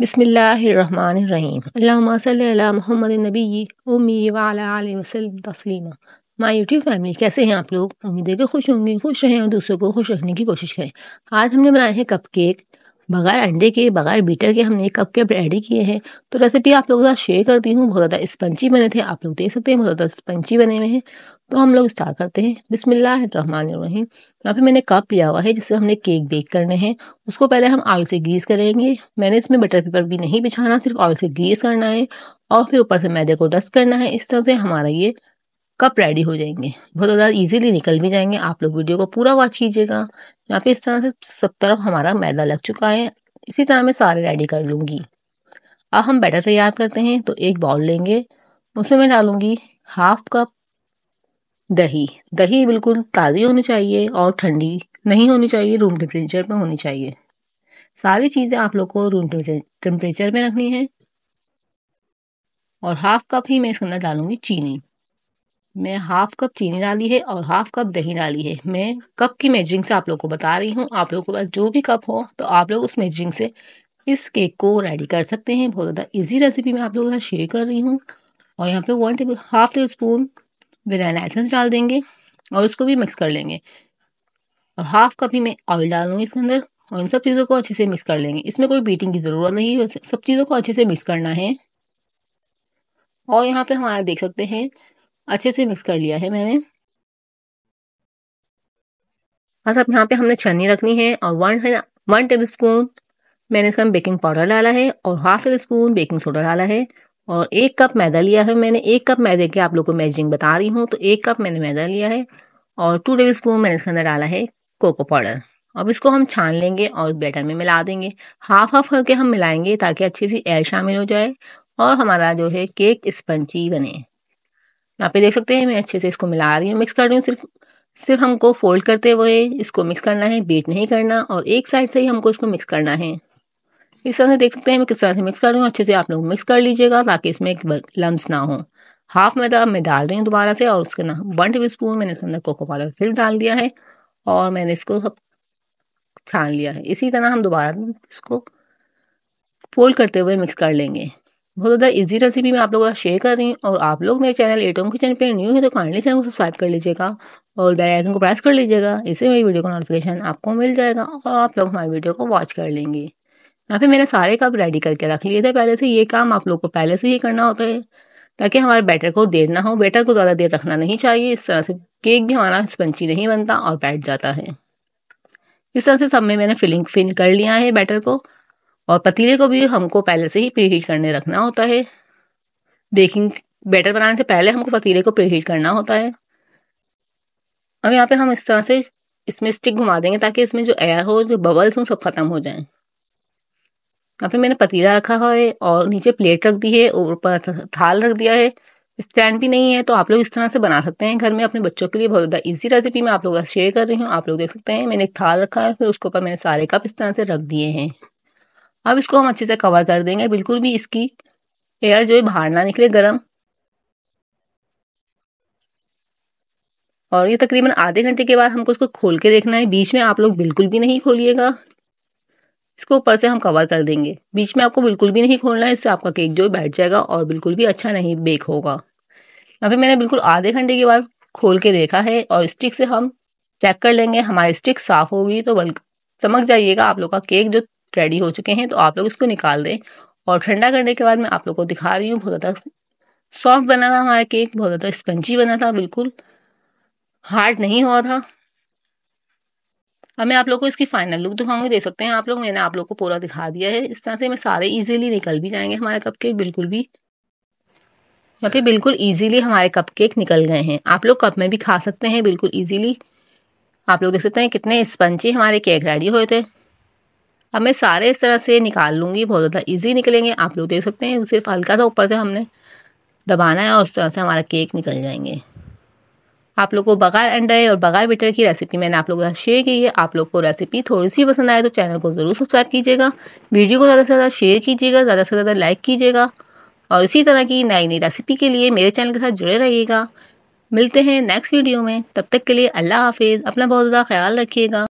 बिस्मिल्लाहिर्रहमानिर्रहीम। अल्लाहुम्मा सल्ली अला मुहम्मदिन नबिय्यि उम्मी व अला आलिहि वसल्लम तस्लीमा। माय यूट्यूब फैमिली, कैसे हैं आप लोग? उम्मीद है कि खुश होंगे, खुश रहें और दूसरों को खुश रखने की कोशिश करें। आज हमने बनाए हैं कपकेक। बगैर अंडे के, बगैर बीटर के हमने कपकेक रेडी किए हैं। तो रेसिपी आप लोगों के साथ शेयर करती हूँ। बहुत ज़्यादा स्पंची बने थे, आप लोग देख सकते हैं, बहुत ज़्यादा स्पंची बने हुए हैं। तो हम लोग स्टार्ट करते हैं। बिस्मिल्लाहिर्रहमानिर्रहीम। यहाँ पे मैंने कप लिया हुआ है जिसमें हमने केक बेक करने हैं। उसको पहले हम ऑयल से ग्रीस करेंगे। मैंने इसमें बटर पेपर भी नहीं बिछाना, सिर्फ ऑयल से ग्रीस करना है और फिर ऊपर से मैदे को डस्ट करना है। इस तरह से हमारा ये कप रेडी हो जाएंगे, बहुत ज़्यादा इजीली निकल भी जाएंगे। आप लोग वीडियो को पूरा वॉच कीजिएगा। यहाँ पे इस तरह से सब तरफ हमारा मैदा लग चुका है। इसी तरह मैं सारे रेडी कर लूँगी। अब हम बैटर तैयार करते हैं। तो एक बाउल लेंगे, उसमें मैं डालूंगी हाफ कप दही। दही बिल्कुल ताज़ी होनी चाहिए और ठंडी नहीं होनी चाहिए, रूम टेम्परेचर पे होनी चाहिए। सारी चीज़ें आप लोग को रूम टेम्परेचर में रखनी है। और हाफ कप ही मैं इसके अंदर डालूंगी चीनी। मैं हाफ कप चीनी डाली है और हाफ कप दही डाली है। मैं कप की मेजरिंग से आप लोग को बता रही हूँ। आप लोगों के पास जो भी कप हो तो आप लोग उस मेजरिंग से इस केक को रेडी कर सकते हैं। बहुत ज़्यादा ईजी रेसिपी मैं आप लोगों के साथ शेयर कर रही हूँ। और यहाँ पे half table spoon vanilla essence डाल देंगे और उसको भी मिक्स कर लेंगे। और हाफ कप ही मैं ऑयल डालूंगी इसके अंदर और इन सब चीज़ों को अच्छे से मिक्स कर लेंगे। इसमें कोई बीटिंग की ज़रूरत नहीं है, सब चीज़ों को अच्छे से मिक्स करना है। और यहाँ पे हमारा देख सकते हैं अच्छे से मिक्स कर लिया है मैंने। बस अब यहाँ पे हमने छन्नी रखनी है और 1 टेबल स्पून मैंने इसका बेकिंग पाउडर डाला है और half table spoon baking soda डाला है। और 1 कप मैदा लिया है मैंने। 1 कप मैदे के आप लोग को मेजरिंग बता रही हूँ। तो 1 कप मैंने मैदा लिया है और 2 टेबल स्पून मैंने इसके अंदर डाला है कोको पाउडर। अब इसको हम छान लेंगे और बैटर में मिला देंगे। हाफ हाफ करके हम मिलाएंगे ताकि अच्छी सी एयर शामिल हो जाए और हमारा जो है केक स्पंची बने। यहाँ पे देख सकते हैं मैं अच्छे से इसको मिला रही हूँ, मिक्स कर रही हूँ। सिर्फ हमको फोल्ड करते हुए इसको मिक्स करना है, बीट नहीं करना। और एक साइड से ही हमको इसको मिक्स करना है। इस तरह से देख सकते हैं मैं किस तरह से मिक्स कर रही हूँ। अच्छे से आप लोग मिक्स कर लीजिएगा ताकि इसमें एक लम्स ना हो। हाफ मैदा मैं डाल रही हूँ दोबारा से और उसके ना 1 टेबल स्पून मैंने इसके अंदर कोको पाउडर फिर डाल दिया है और मैंने इसको सब छान लिया है। इसी तरह हम दोबारा इसको फोल्ड करते हुए मिक्स कर लेंगे। बहुत ज़्यादा इजी रेसिपी मैं आप लोगों का शेयर कर रही हूँ। और आप लोग मेरे चैनल एटम किचन पे न्यू है तो काइंडली चैनल को सब्सक्राइब कर लीजिएगा और बेल आइकन को प्रेस कर लीजिएगा। इससे मेरी वीडियो का नोटिफिकेशन आपको मिल जाएगा और आप लोग हमारी वीडियो को वॉच कर लेंगे। यहाँ पे मैंने सारे कप रेडी करके रख लिए थे पहले से। ये काम आप लोग को पहले से ही करना होता है ताकि हमारे बैटर को देर ना हो। बैटर को ज़्यादा देर रखना नहीं चाहिए, इस तरह से केक भी हमारा स्पंची नहीं बनता और बैठ जाता है। इस तरह से सब में मैंने फिल कर लिया है बैटर को। और पतीले को भी हमको पहले से ही प्रीहीट करने रखना होता है। बेकिंग बैटर बनाने से पहले हमको पतीले को प्रीहीट करना होता है। अब यहाँ पे हम इस तरह से इसमें स्टिक घुमा देंगे ताकि इसमें जो एयर हो, जो बबल्स हो, सब खत्म हो जाएं। यहाँ पे मैंने पतीला रखा हुआ है और नीचे प्लेट रख दी है और ऊपर थाल रख दिया है। स्टैंड भी नहीं है तो आप लोग इस तरह से बना सकते हैं घर में अपने बच्चों के लिए। बहुत ज़्यादा इजी रेसिपी मैं आप लोगों का शेयर कर रही हूँ। आप लोग देख सकते हैं मैंने एक थाल रखा है, फिर उसके ऊपर मैंने सारे कप इस तरह से रख दिए हैं। अब इसको हम अच्छे से कवर कर देंगे, बिल्कुल भी इसकी एयर जो है बाहर ना निकले गर्म। और ये तकरीबन आधे घंटे के बाद हमको इसको खोल के देखना है। बीच में आप लोग बिल्कुल भी नहीं खोलिएगा। इसको ऊपर से हम कवर कर देंगे। बीच में आपको बिल्कुल भी नहीं खोलना है, इससे आपका केक जो बैठ जाएगा और बिल्कुल भी अच्छा नहीं बेक होगा। यहाँ पे मैंने बिल्कुल आधे घंटे के बाद खोल के देखा है और स्टिक से हम चेक कर लेंगे। हमारी स्टिक साफ होगी तो समझ जाइएगा आप लोग का केक जो रेडी हो चुके हैं। तो आप लोग इसको निकाल दें और ठंडा करने के बाद मैं आप लोग को दिखा रही हूँ। बहुत ज़्यादा सॉफ्ट बना था हमारा केक, बहुत ज़्यादा स्पंजी बना था, बिल्कुल हार्ड नहीं हुआ था। अब मैं आप लोग को इसकी फाइनल लुक दिखाऊंगी। देख सकते हैं आप लोग, मैंने आप लोग को पूरा दिखा दिया है। इस तरह से मैं सारे इजीली निकल भी जाएंगे हमारे कपकेक। बिल्कुल भी यहाँ पे बिल्कुल इजीली हमारे कपकेक निकल गए हैं। आप लोग कप में भी खा सकते हैं बिल्कुल इजीली। आप लोग देख सकते हैं कितने स्पंजी हमारे केक रेडी हुए थे। अब मैं सारे इस तरह से निकाल लूँगी, बहुत ज़्यादा ईजी निकलेंगे। आप लोग देख सकते हैं सिर्फ हल्का सा ऊपर से हमने दबाना है और उस तरह से हमारा केक निकल जाएंगे। आप लोग को बगैर अंडे और बगैर बटर की रेसिपी मैंने आप लोगों के साथ शेयर की है। आप लोग को रेसिपी थोड़ी सी पसंद आए तो चैनल को ज़रूर सब्सक्राइब कीजिएगा, वीडियो को ज़्यादा से ज़्यादा शेयर कीजिएगा, ज़्यादा से ज़्यादा लाइक कीजिएगा। और इसी तरह की नई नई रेसिपी के लिए मेरे चैनल के साथ जुड़े रहिएगा। मिलते हैं नेक्स्ट वीडियो में, तब तक के लिए अल्लाह हाफिज़। अपना बहुत ज़्यादा ख्याल रखिएगा।